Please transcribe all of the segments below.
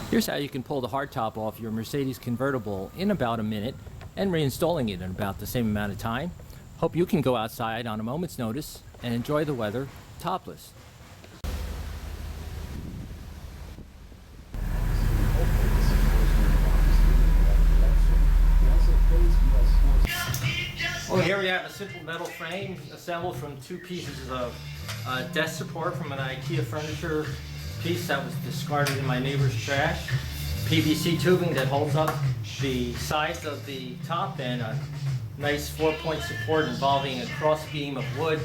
Here's how you can pull the hardtop off your Mercedes convertible in about a minute and reinstalling it in about the same amount of time. Hope you can go outside on a moment's notice and enjoy the weather topless. Well, here we have a simple metal frame assembled from two pieces of desk support from an IKEA furniture piece that was discarded in my neighbor's trash. PVC tubing that holds up the sides of the top, and a nice 4-point support involving a cross beam of wood,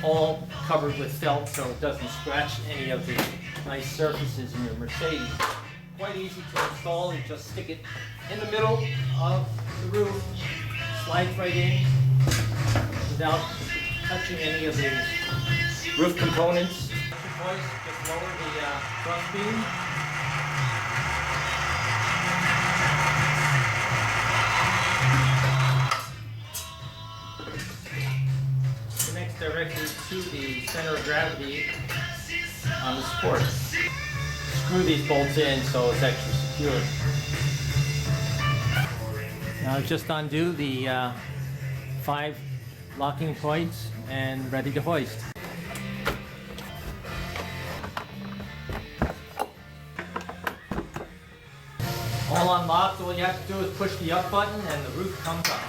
all covered with felt so it doesn't scratch any of the nice surfaces in your Mercedes. Quite easy to install. You just stick it in the middle of the roof, slides right in without touching any of the roof components. Just lower the cross beam. Connects directly to the center of gravity on the support. Screw these bolts in so it's extra secure. Now just undo the 5 locking points and ready to hoist. All unlocked, all you have to do is push the up button and the roof comes up.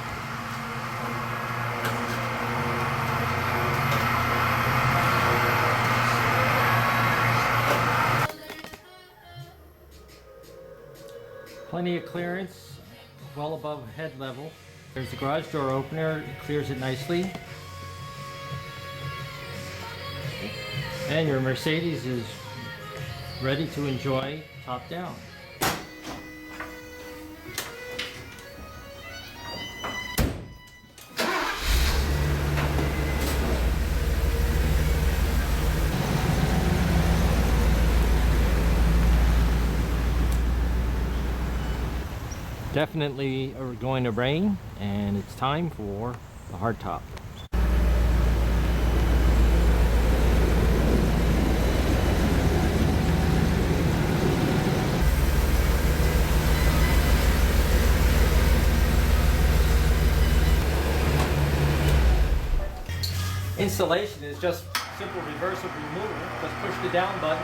Plenty of clearance, well above head level. There's the garage door opener, it clears it nicely. And your Mercedes is ready to enjoy top down. Definitely going to rain, and it's time for the hardtop. Installation is just simple reversible removal. Just push the down button.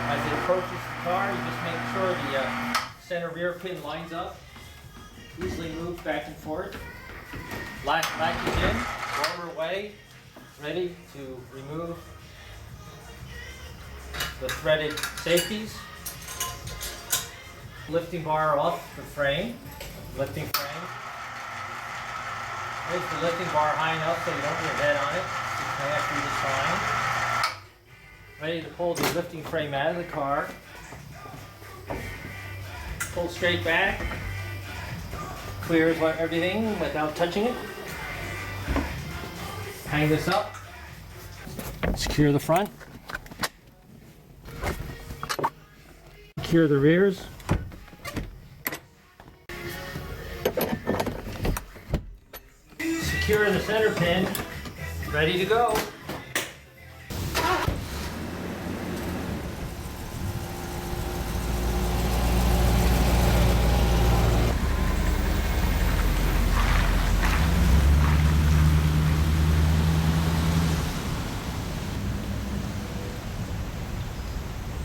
As it approaches the car, you just make sure the center rear pin lines up, easily moves back and forth. Latch is in, roller away, ready to remove the threaded safeties. Lifting bar off the frame, lifting frame. Raise the lifting bar high enough so you don't get your head on it. Just hang through this line. Ready to pull the lifting frame out of the car. Pull straight back, clears everything without touching it. Hang this up, secure the front, secure the rears, secure the center pin, ready to go.